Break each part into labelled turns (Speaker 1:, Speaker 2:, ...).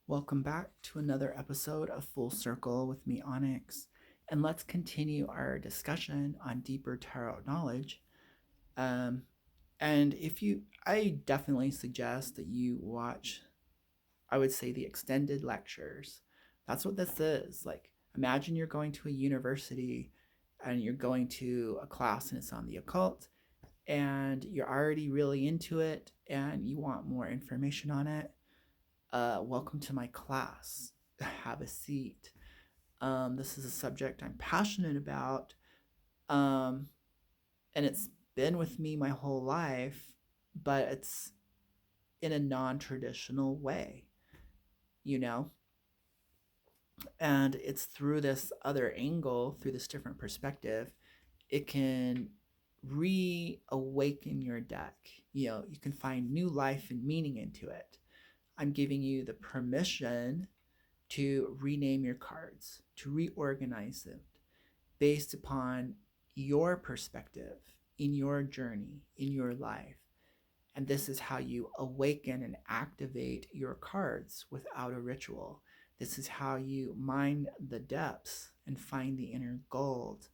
Speaker 1: Welcome back to another episode of Full Circle with me, Onyx, and let's continue our discussion on deeper tarot knowledge. Um, I definitely suggest that you watch, I would say, the extended lectures. That's what this is. Like, imagine you're going to a university and you're going to a class and it's on the occult, and you're already really into it and you want more information on it. Welcome to my class. Have a seat. This is a subject I'm passionate about, um, and it's been with me my whole life, but it's in a non traditional way, you know? And it's through this other angle, through this different perspective, it can reawaken your deck. You can find new life and meaning into it. I'm giving you the permission to rename your cards, to reorganize them based upon your perspective in your journey, in your life. And this is how you awaken and activate your cards without a ritual. This is how you mine the depths and find the inner gold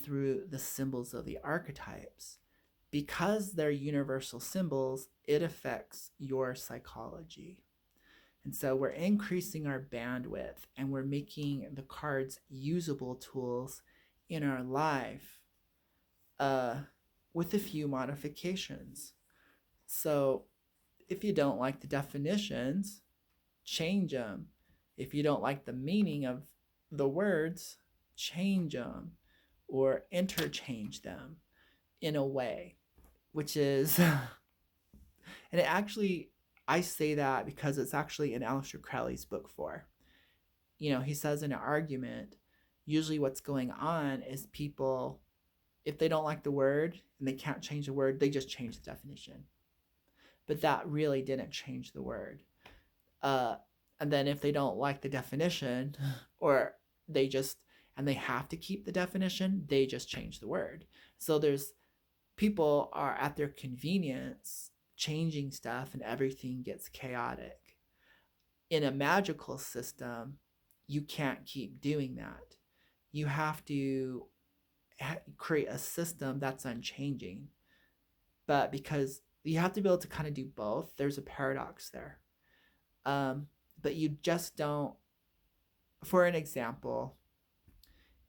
Speaker 1: through the symbols of the archetypes. Because they're universal symbols, it affects your psychology. And so we're increasing our bandwidth and we're making the cards usable tools in our life uh, with a few modifications. So if you don't like the definitions, change them. If you don't like the meaning of the words, change them or interchange them in a way, which is, and it actually, I say that because it's actually in Aleister Crowley's book 4. He says in an argument, usually what's going on is people, if they don't like the word and they can't change the word, they just change the definition. But that really didn't change the word. Uh, and then if they don't like the definition, or they just, and they have to keep the definition, they just change the word. So there's people are at their convenience changing stuff and everything gets chaotic. In a magical system, you can't keep doing that. You have to create a system that's unchanging. But because you have to be able to kind of do both, there's a paradox there. But you just don't. For an example,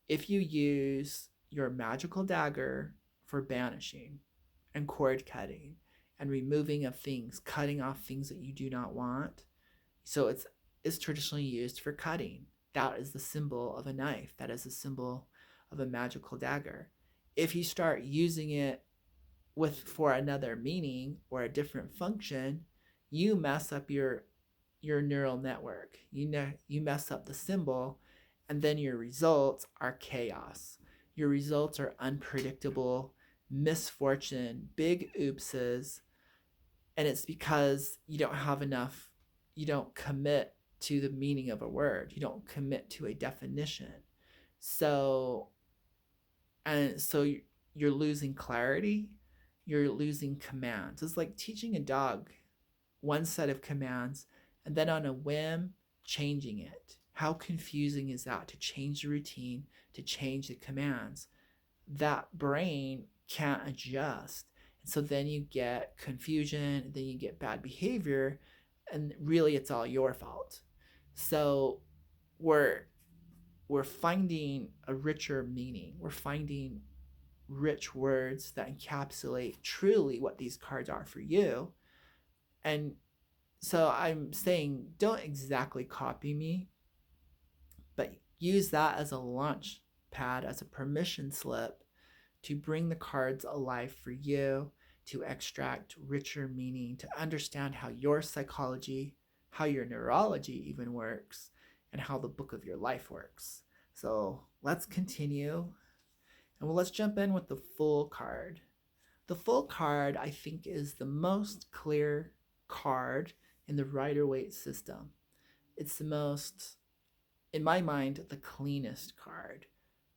Speaker 1: if you use your magical dagger for banishing and cord cutting and removing of things, cutting off things that you do not want, so it's traditionally used for cutting. That is the symbol of a knife. That is the symbol of a magical dagger. If you start using it for another meaning or a different function, you mess up your neural network. You mess up the symbol, and then your results are chaos. Your results are unpredictable, misfortune, big oopses, and it's because you don't have enough. You don't commit to the meaning of a word. You don't commit to a definition. So and so you're losing clarity, you're losing commands. It's like teaching a dog one set of commands and then on a whim changing it. How confusing is that, to change the routine, to change the commands? That brain can't adjust. And so then you get confusion, then you get bad behavior, and really it's all your fault. So we're we're finding a richer meaning. We're finding rich words that encapsulate truly what these cards are for you. And so I'm saying don't exactly copy me, but use that as a launch pad, as a permission slip to bring the cards alive for you, to extract richer meaning, to understand how your psychology, how your neurology even works, and how the book of your life works. So let's continue. And let's jump in with the Fool card. The Fool card, I think, is the most clear card in the Rider-Waite system. It's the most, in my mind, the cleanest card.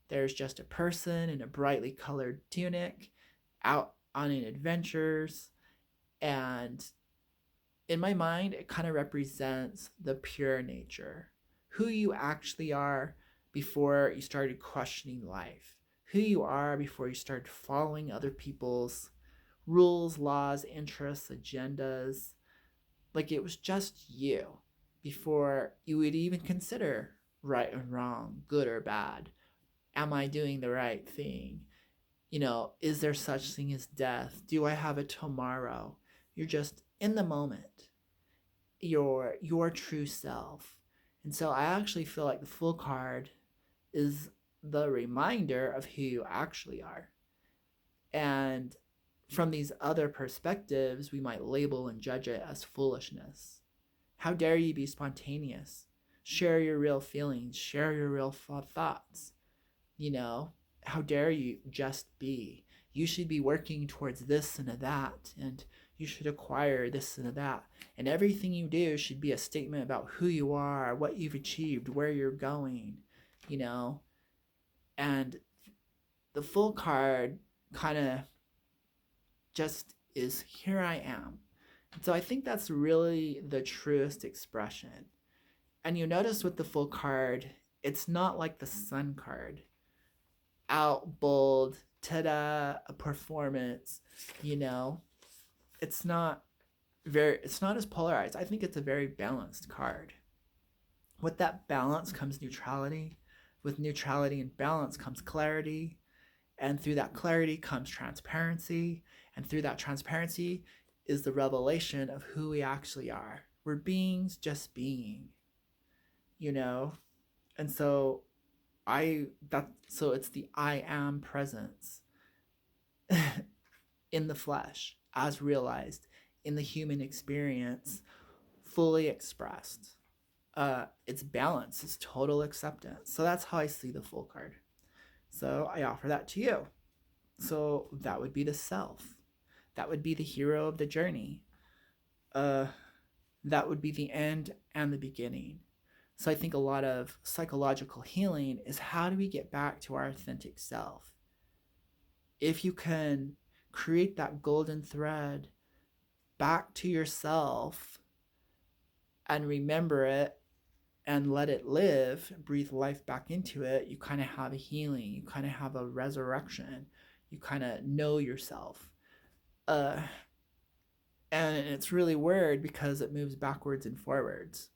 Speaker 1: There's just a person in a brightly colored tunic out on an adventures, and in my mind, it kind of represents the pure nature, who you actually are before you started questioning life, who you are before you started following other people's rules, laws, interests, agendas. Like it was just you before you would even consider right and wrong, good or bad. Am I doing the right thing? Is there such thing as death? Do I have a tomorrow? You're just in the moment, your true self. And so I actually feel like the Fool card is the reminder of who you actually are. And from these other perspectives, we might label and judge it as foolishness. How dare you be spontaneous? Share your real feelings, share your real thoughts. You know, how dare you just be? You should be working towards this and that, and you should acquire this and that. And everything you do should be a statement about who you are, what you've achieved, where you're going, you know? And the Fool card kind of just is here I am. And so I think that's really the truest expression. And you notice with the Fool card, it's not like the Sun card. Out, bold, ta-da, a performance, you know. It's not as polarized. I think it's a very balanced card. With that balance comes neutrality. With neutrality and balance comes clarity. And through that clarity comes transparency. And through that transparency is the revelation of who we actually are. We're beings just being, you know? And so it's the I am presence in the flesh as realized in the human experience, fully expressed. It's balance, it's total acceptance. So that's how I see the Fool card. So I offer that to you. So that would be the self. That would be the hero of the journey. That would be the end and the beginning. So I think a lot of psychological healing is how do we get back to our authentic self? If you can create that golden thread back to yourself and remember it and let it live, breathe life back into it, you kind of have a healing, you kind of have a resurrection, you kind of know yourself. And it's really weird because it moves backwards and forwards.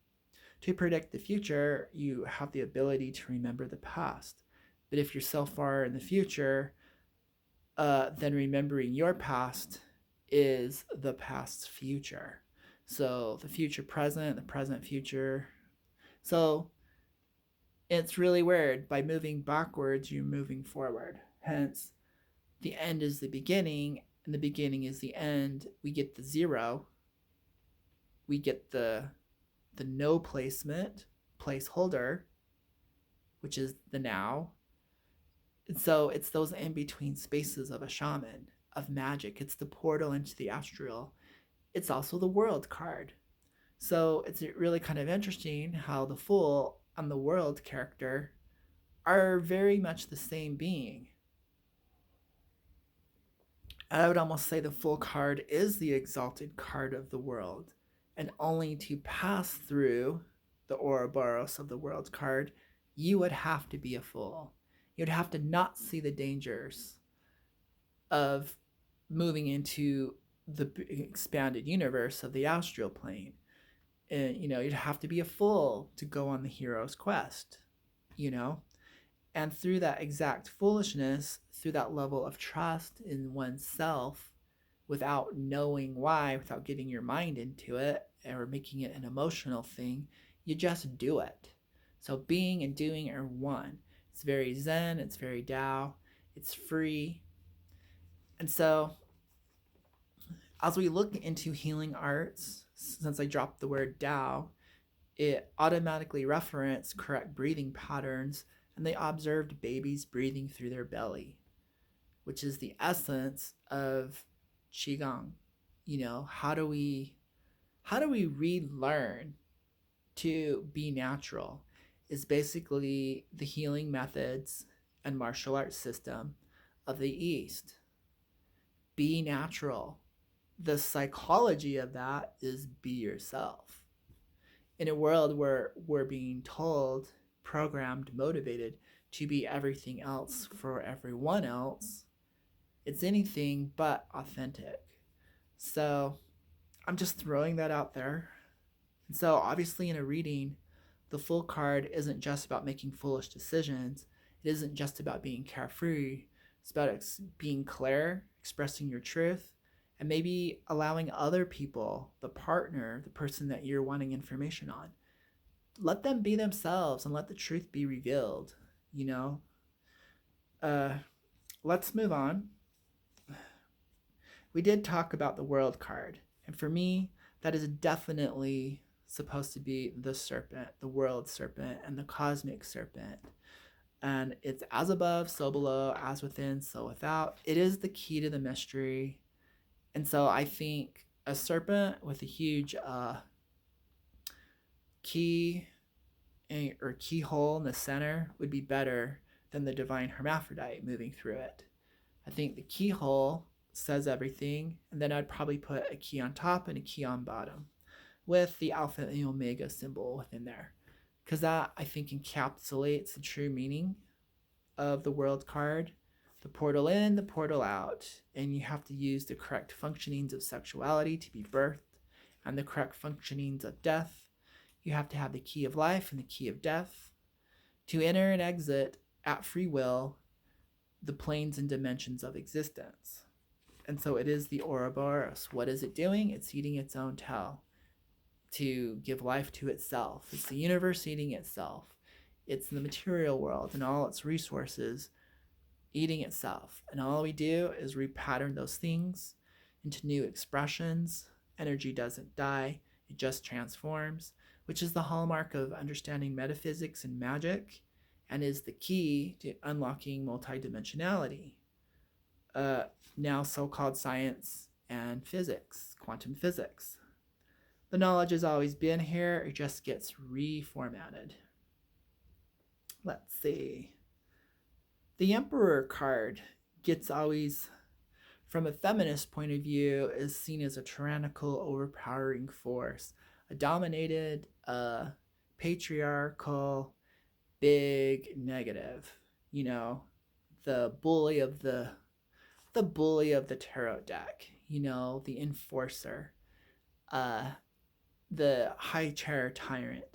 Speaker 1: To predict the future, you have the ability to remember the past. But if you're so far in the future, then remembering your past is the past's future. So the future present, the present future. So it's really weird. By moving backwards, you're moving forward. Hence, the end is the beginning, and the beginning is the end. We get the zero. We get the no placement, placeholder, which is the now. And so it's those in-between spaces of a shaman, of magic. It's the portal into the astral. It's also the world card. So it's really kind of interesting how the Fool and the world character are very much the same being. I would almost say the Fool card is the exalted card of the world. And only to pass through the Ouroboros of the world card, you would have to be a fool. You'd have to not see the dangers of moving into the expanded universe of the astral plane. And, you'd have to be a fool to go on the hero's quest, And through that exact foolishness, through that level of trust in oneself, without knowing why, without getting your mind into it or making it an emotional thing, you just do it. So being and doing are one. It's very Zen, it's very Tao, it's free. And so as we look into healing arts, since I dropped the word Tao, it automatically referenced correct breathing patterns, and they observed babies breathing through their belly, which is the essence of Qigong. How do we relearn to be natural? Is basically the healing methods and martial arts system of the East. Be natural. the psychology of that is be yourself. In a world where we're being told, programmed, motivated to be everything else for everyone else, it's anything but authentic. So I'm just throwing that out there. And so obviously in a reading, the Fool card isn't just about making foolish decisions. It isn't just about being carefree. It's about being clear, expressing your truth, and maybe allowing other people, the partner, the person that you're wanting information on, let them be themselves and let the truth be revealed, you know? Let's move on. We did talk about the World card, and for me, that is definitely supposed to be the serpent, the world serpent, and the cosmic serpent. And it's as above, so below, as within, so without. It is the key to the mystery. And so I think a serpent with a huge key or keyhole in the center would be better than the divine hermaphrodite moving through it. I think the keyhole says everything, and then I'd probably put a key on top and a key on bottom with the alpha and the omega symbol within there, because that, I think, encapsulates the true meaning of the world card. The portal in, the portal out, and you have to use the correct functionings of sexuality to be birthed and the correct functionings of death. You have to have the key of life and the key of death to enter and exit at free will the planes and dimensions of existence. And so it is the Ouroboros. What is it doing? It's eating its own tail to give life to itself. It's the universe eating itself. It's the material world and all its resources eating itself. And all we do is repattern those things into new expressions. Energy doesn't die, it just transforms, which is the hallmark of understanding metaphysics and magic, and is the key to unlocking multidimensionality. Now so-called science and physics, quantum physics. The knowledge has always been here, it just gets reformatted. Let's see. The Emperor card gets always, from a feminist point of view, is seen as a tyrannical, overpowering force, a dominated, patriarchal, big negative. You know, the bully of the tarot deck. You know, the enforcer, the high chair tyrant.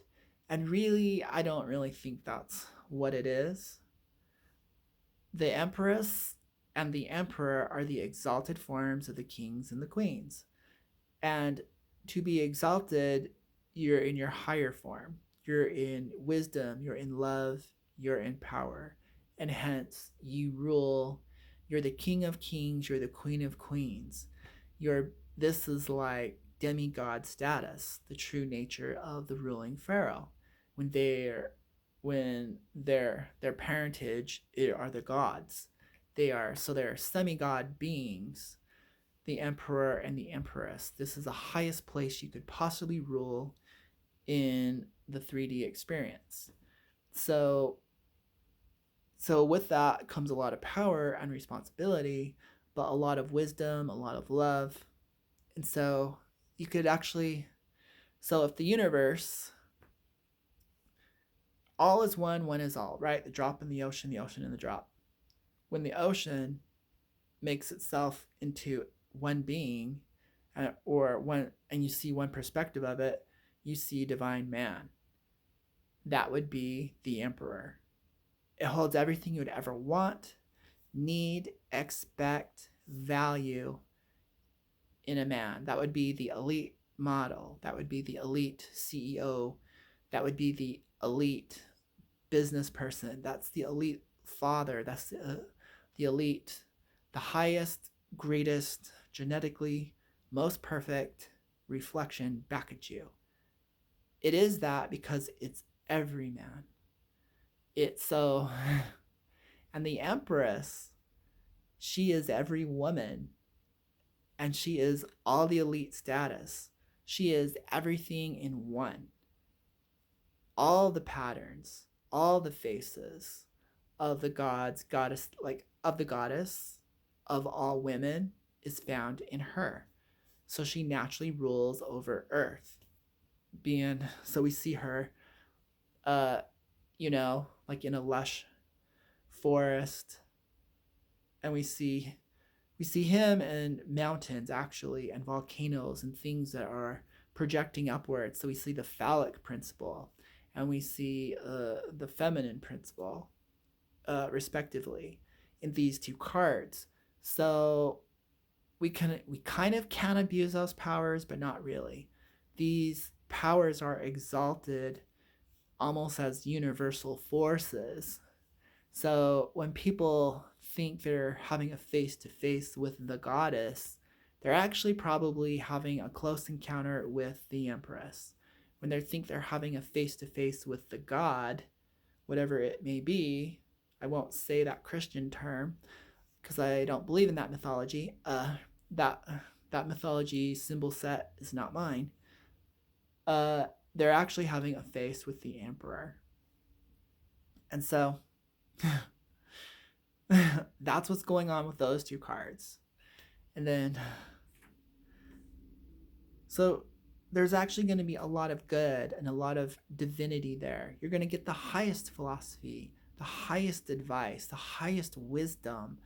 Speaker 1: And really, I don't really think that's what it is. The Empress and the Emperor are the exalted forms of the kings and the queens. And to be exalted, you're in your higher form. You're in wisdom, you're in love, you're in power. And hence, you rule. You're the king of kings, you're the queen of queens. This is like demigod status, the true nature of the ruling pharaoh. When their parentage are the gods. They're semi-god beings, the emperor and the empress. This is the highest place you could possibly rule in the 3D experience. So with that comes a lot of power and responsibility, but a lot of wisdom, a lot of love. And so you could actually, if the universe, all is one, one is all, right? The drop in the ocean in the drop. When the ocean makes itself into one being, and you see one perspective of it, you see divine man. That would be the emperor. It holds everything you would ever want, need, expect, value in a man. That would be the elite model. That would be the elite CEO. That would be the elite business person. That's the elite father. That's the elite, the highest, greatest, genetically most perfect reflection back at you. It is that because it's every man. And the Empress, she is every woman, and she is all the elite status. She is everything in one. All the patterns, all the faces of the gods, of the goddess of all women is found in her. So she naturally rules over Earth. So we see her, uh, like in a lush forest, and we see him in mountains actually, and volcanoes and things that are projecting upwards. So we see the phallic principle, and we see the feminine principle, respectively, in these two cards. So we kind of can abuse those powers, but not really. These powers are exalted almost as universal forces. So when people think they're having a face to face with the goddess, they're actually probably having a close encounter with the Empress. When they think they're having a face to face with the god, whatever it may be, I won't say that Christian term because I don't believe in that mythology. That that mythology symbol set is not mine. They're actually having a face with the Emperor, and so that's what's going on with those two cards. And then, so there's actually going to be a lot of good and a lot of divinity there. You're going to get the highest philosophy, the highest advice, the highest wisdom,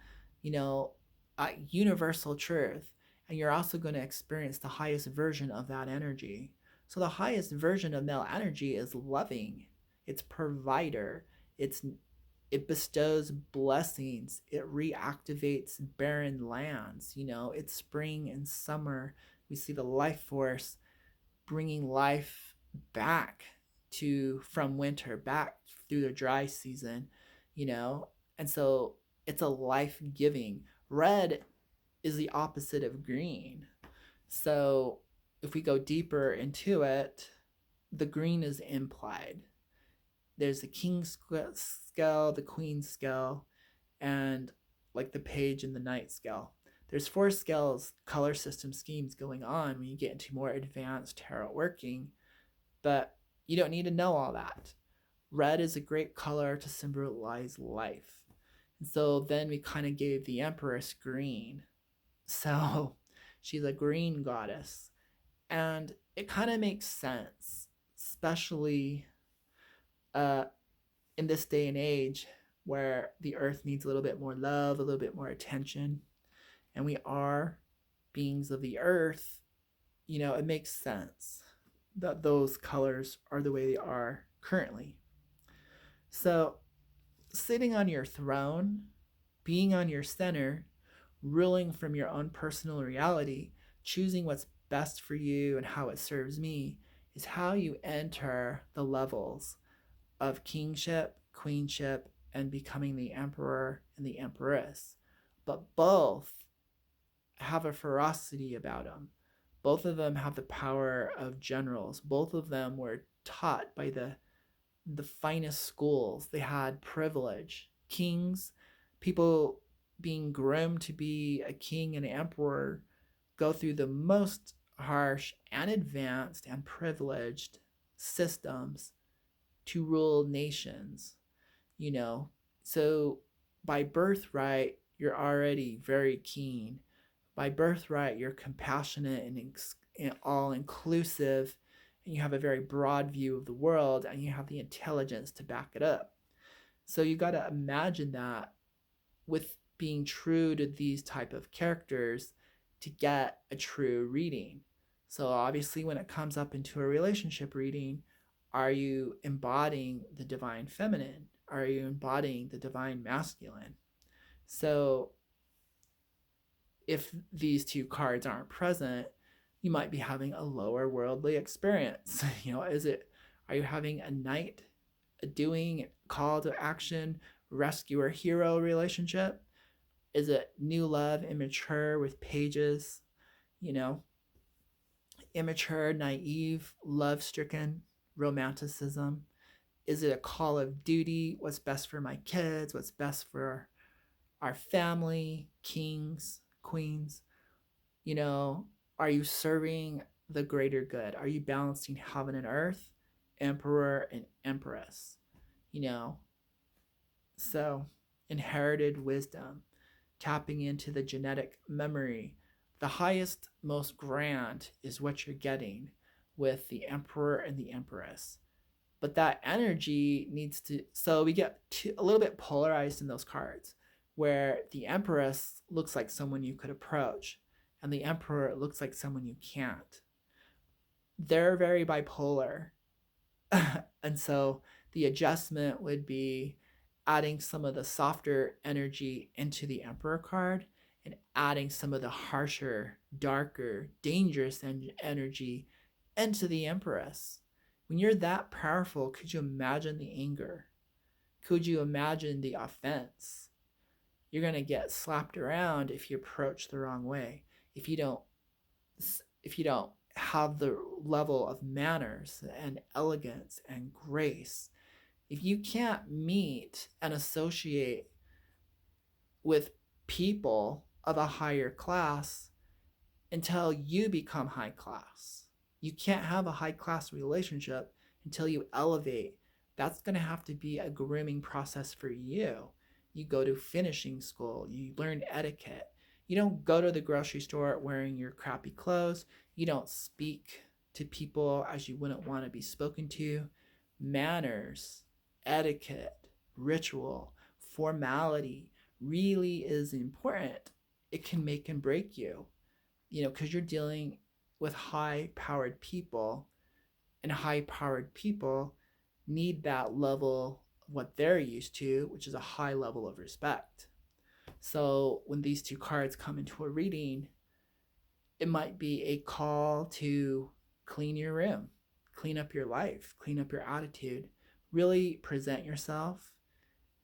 Speaker 1: universal truth. And you're also going to experience the highest version of that energy. So the highest version of male energy is loving, it's provider, it bestows blessings, it reactivates barren lands. It's spring and summer. We see the life force bringing life back from winter, back through the dry season, and so it's a life giving. Red is the opposite of green. So if we go deeper into it, the green is implied. There's the king's scale, the queen's scale, and like the page and the knight scale. There's 4 scales, color system schemes going on when you get into more advanced tarot working, but you don't need to know all that. Red is a great color to symbolize life. And so then we kind of gave the Empress green. So she's a green goddess. And it kind of makes sense, especially in this day and age where the earth needs a little bit more love, a little bit more attention, and we are beings of the earth. It makes sense that those colors are the way they are currently. So sitting on your throne, being on your center, ruling from your own personal reality, choosing what's best for you and how it serves me, is how you enter the levels of kingship, queenship, and becoming the emperor and the empress. But both have a ferocity about them. Both of them have the power of generals. Both of them were taught by the finest schools. They had privilege. Kings, people being groomed to be a king and an emperor, go through the most harsh and advanced and privileged systems to rule nations. So by birthright, you're already very keen. By birthright, you're compassionate and all inclusive, and you have a very broad view of the world, and you have the intelligence to back it up. So you got to imagine that with being true to these type of characters to get a true reading. So obviously when it comes up into a relationship reading, are you embodying the divine feminine? Are you embodying the divine masculine? So if these two cards aren't present, you might be having a lower worldly experience. Are you having a knight, a doing, call to action, rescuer hero relationship? Is it new love, immature with pages, immature, naive, love stricken, romanticism? Is it a call of duty? What's best for my kids? What's best for our family? Kings, queens? Are you serving the greater good? Are you balancing heaven and earth, emperor and empress? So inherited wisdom, tapping into the genetic memory, The highest, most grand is what you're getting with the Emperor and the Empress. But that energy needs to, so we get a little bit polarized in those cards, where the Empress looks like someone you could approach, and the Emperor looks like someone you can't. They're very bipolar. And so the adjustment would be adding some of the softer energy into the Emperor card and adding some of the harsher, darker, dangerous energy into the Empress. When you're that powerful, could you imagine the anger? Could you imagine the offense? You're going to get slapped around if you approach the wrong way. If you don't have the level of manners and elegance and grace, if you can't meet and associate with people of a higher class until you become high class, you can't have a high class relationship until you elevate. That's going to have to be a grooming process for you. You go to finishing school, you learn etiquette. You don't go to the grocery store wearing your crappy clothes. You don't speak to people as you wouldn't want to be spoken to. Manners, etiquette, ritual, formality really is important. It can make and break you, because you're dealing with high-powered people, and high-powered people need that level of what they're used to, which is a high level of respect. So when these two cards come into a reading, it might be a call to clean your room, clean up your life, clean up your attitude, really present yourself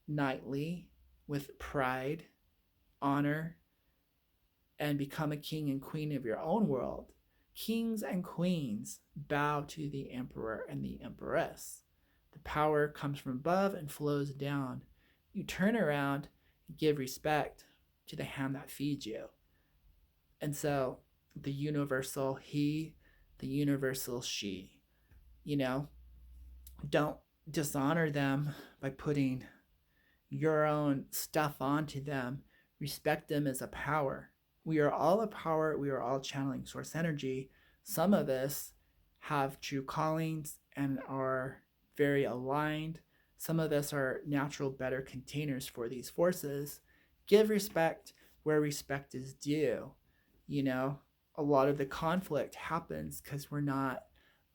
Speaker 1: knightly with pride, honor, and become a king and queen of your own world. Kings and queens bow to the Emperor and the Empress. The power comes from above and flows down. You turn around and give respect to the hand that feeds you. And so the universal he, the universal she, don't dishonor them by putting your own stuff onto them. Respect them as a power. We are all a power. We are all channeling source energy. Some of us have true callings and are very aligned. Some of us are natural, better containers for these forces. Give respect where respect is due. A lot of the conflict happens because we're not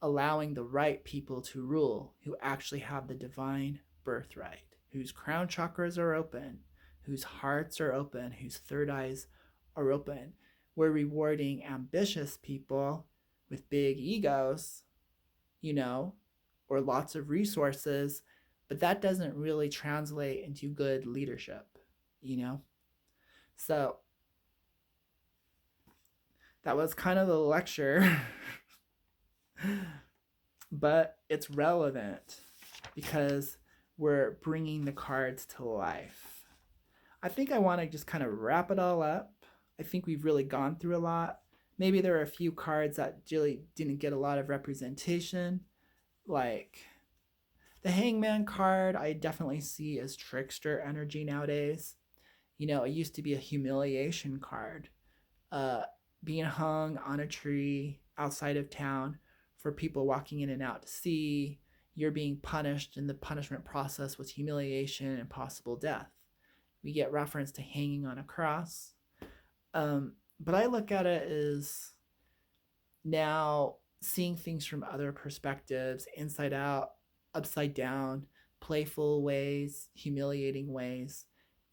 Speaker 1: allowing the right people to rule, who actually have the divine birthright, whose crown chakras are open, whose hearts are open, whose third eyes are open. We're rewarding ambitious people with big egos, or lots of resources, but that doesn't really translate into good leadership, So that was kind of the lecture, but it's relevant because we're bringing the cards to life. I think I want to just kind of wrap it all up. I think we've really gone through a lot. Maybe there are a few cards that really didn't get a lot of representation, like the Hangman card. I definitely see as trickster energy nowadays. It used to be a humiliation card, being hung on a tree outside of town for people walking in and out to see. You're being punished, and the punishment process was humiliation and possible death. We get reference to hanging on a cross. But I look at it as now seeing things from other perspectives, inside out, upside down, playful ways, humiliating ways.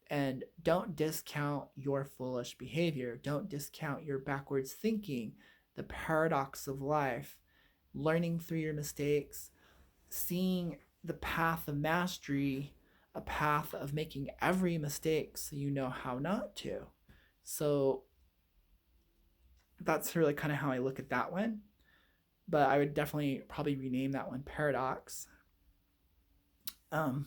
Speaker 1: And don't discount your foolish behavior. Don't discount your backwards thinking, the paradox of life, learning through your mistakes, seeing the path of mastery, a path of making every mistake so you know how not to. So that's really kind of how I look at that one. But I would definitely probably rename that one Paradox. And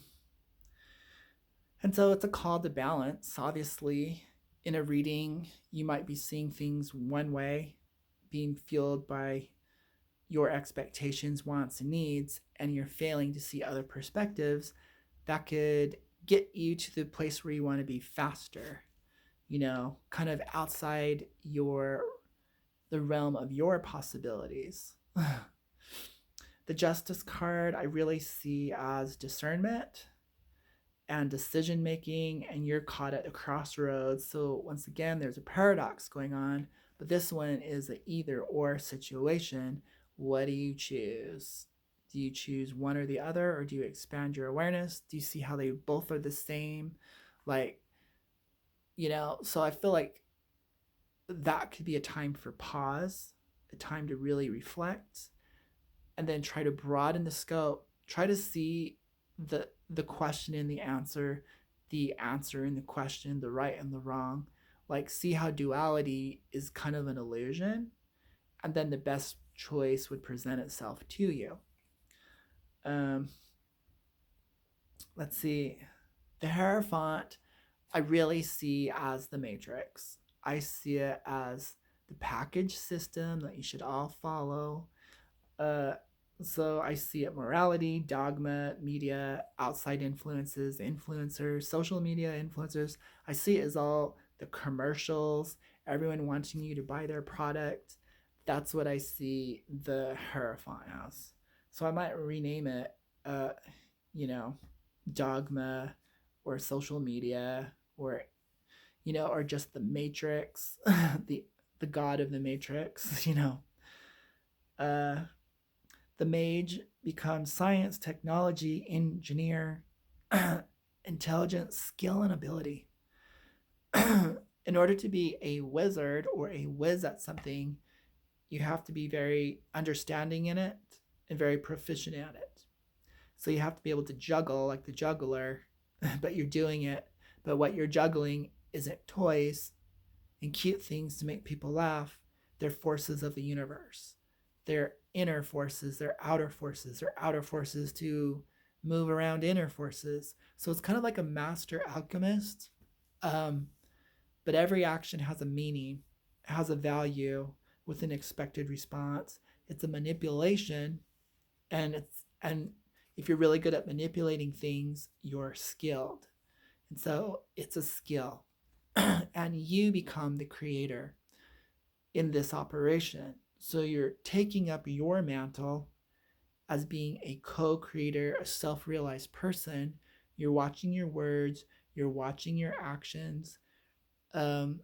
Speaker 1: so it's a call to balance. Obviously, in a reading, you might be seeing things one way, being fueled by your expectations, wants, and needs, and you're failing to see other perspectives that could get you to the place where you want to be faster. kind of outside the realm of your possibilities. The Justice card I really see as discernment and decision making, and you're caught at a crossroads. So once again, there's a paradox going on, but this one is an either or situation. What do you choose? Do you choose one or the other, or do you expand your awareness? Do you see how they both are the same? Like, so I feel like that could be a time for pause, a time to really reflect, and then try to broaden the scope, try to see the question and the answer and the question, the right and the wrong. Like, see how duality is kind of an illusion, and then the best choice would present itself to you. Let's see. The Hierophant, I really see as the Matrix. I see it as the package system that you should all follow. So I see it morality, dogma, media, outside influences, influencers, social media influencers. I see it as all the commercials, everyone wanting you to buy their product. That's what I see the Hierophant as. So I might rename it, dogma or social media, or or just the Matrix, the god of the Matrix. The Mage becomes science, technology, engineer, intelligence, skill, and ability. In order to be a wizard or a whiz at something, you have to be very understanding in it and very proficient at it. So you have to be able to juggle like the juggler, but you're doing it. But what you're juggling isn't toys and cute things to make people laugh. They're forces of the universe. They're inner forces, they're outer forces, they're outer forces to move around inner forces. So it's kind of like a master alchemist. But every action has a meaning, has a value with an expected response. It's a manipulation, and if you're really good at manipulating things, you're skilled. And so it's a skill. And you become the creator in this operation. So you're taking up your mantle as being a co-creator, a self-realized person. You're watching your words, you're watching your actions. By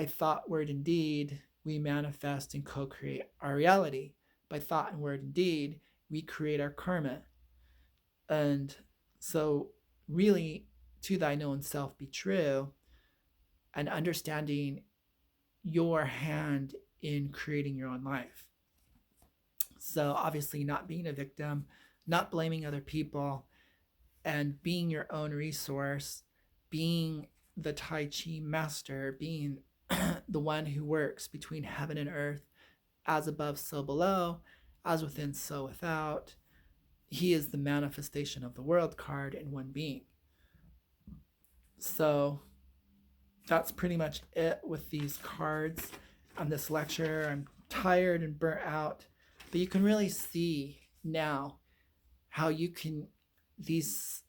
Speaker 1: thought, word, and deed, we manifest and co-create our reality. By thought and word and deed, we create our karma. And so really, to thine own self be true, and understanding your hand in creating your own life. So obviously not being a victim, not blaming other people, and being your own resource, being the Tai Chi master, being the one who works between heaven and earth, as above, so below, as within, so without. He is the manifestation of the world card in one being. So that's pretty much it with these cards on this lecture. I'm tired and burnt out, but you can really see now how these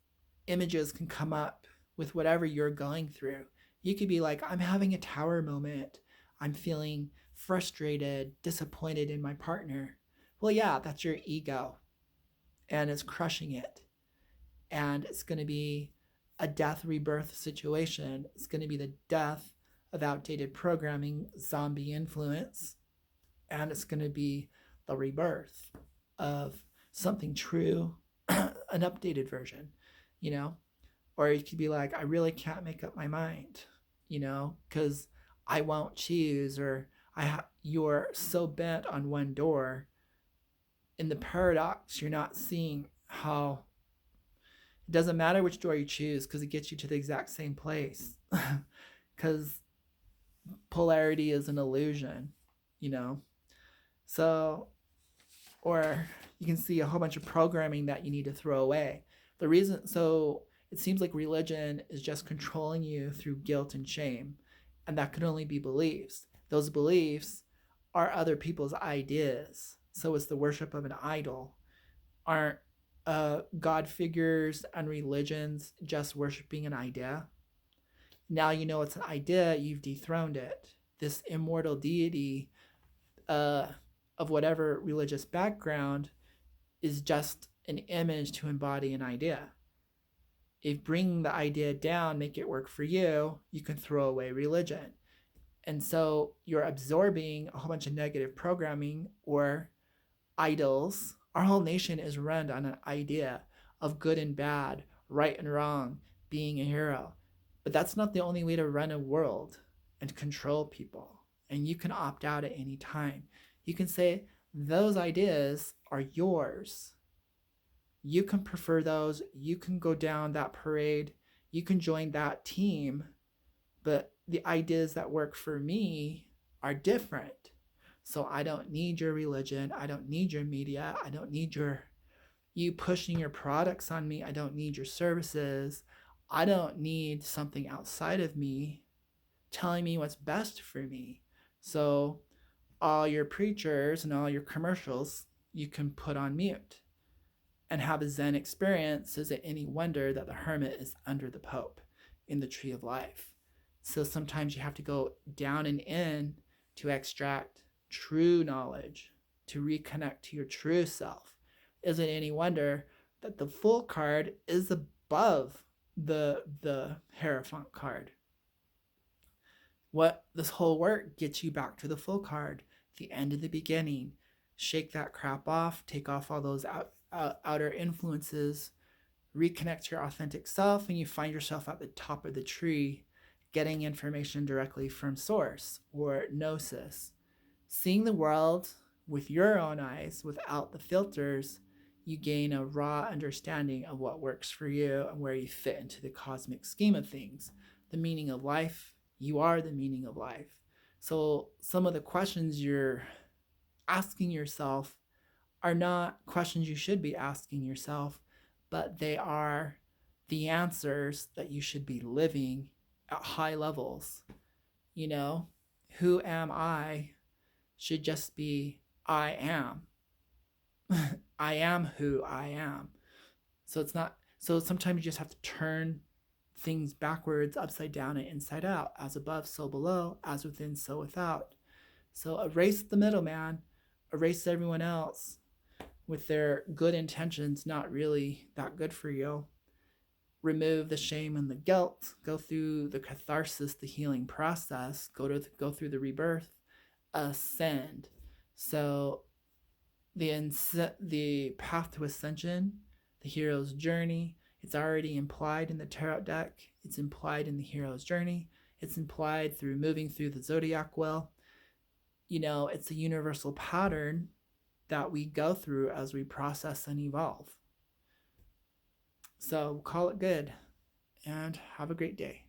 Speaker 1: images can come up with whatever you're going through. You could be like, I'm having a tower moment. I'm feeling frustrated, disappointed in my partner. Well, yeah, that's your ego, and it's crushing it. And it's going to be a death rebirth situation. It's going to be the death of outdated programming, zombie influence, and it's going to be the rebirth of something true, an updated version, Or you could be like, I really can't make up my mind, because I won't choose, or you're so bent on one door. In the paradox, you're not seeing how it doesn't matter which door you choose, because it gets you to the exact same place. Because polarity is an illusion, So, or you can see a whole bunch of programming that you need to throw away. So it seems like religion is just controlling you through guilt and shame, and that could only be beliefs. Those beliefs are other people's ideas. So it's the worship of an idol. Aren't God figures and religions just worshiping an idea? Now you know it's an idea, you've dethroned it. This immortal deity of whatever religious background is just an image to embody an idea. If bringing the idea down, make it work for you, you can throw away religion. And so you're absorbing a whole bunch of negative programming or idols. Our whole nation is run on an idea of good and bad, right and wrong, being a hero. But that's not the only way to run a world and control people. And you can opt out at any time. You can say, those ideas are yours. You can prefer those. You can go down that parade. You can join that team. But the ideas that work for me are different. So I don't need your religion. I don't need your media. I don't need you pushing your products on me. I don't need your services. I don't need something outside of me telling me what's best for me. So all your preachers and all your commercials you can put on mute and have a Zen experience. Is it any wonder that the hermit is under the Pope in the Tree of Life? So sometimes you have to go down and in to extract true knowledge, to reconnect to your true self. Is it any wonder that the Fool card is above the Hierophant card? What this whole work gets you back to the Fool card, the end of the beginning. Shake that crap off, take off all those outer influences, reconnect to your authentic self, and you find yourself at the top of the tree getting information directly from source or gnosis. Seeing the world with your own eyes without the filters, you gain a raw understanding of what works for you and where you fit into the cosmic scheme of things. The meaning of life, you are the meaning of life. So some of the questions you're asking yourself are not questions you should be asking yourself, but they are the answers that you should be living at high levels. You know, who am I should just be I am. I am who I am. So it's not, so sometimes you just have to turn things backwards, upside down, and inside out. As above, so below. As within, so without. So erase the middleman, erase everyone else with their good intentions, not really that good for you. Remove the shame and the guilt. Go through the catharsis, the healing process. Go through the rebirth. Ascend. So the path to ascension, the hero's journey, it's already implied in the tarot deck. It's implied in the hero's journey. It's implied through moving through the zodiac wheel. You know, it's a universal pattern that we go through as we process and evolve. So call it good and have a great day.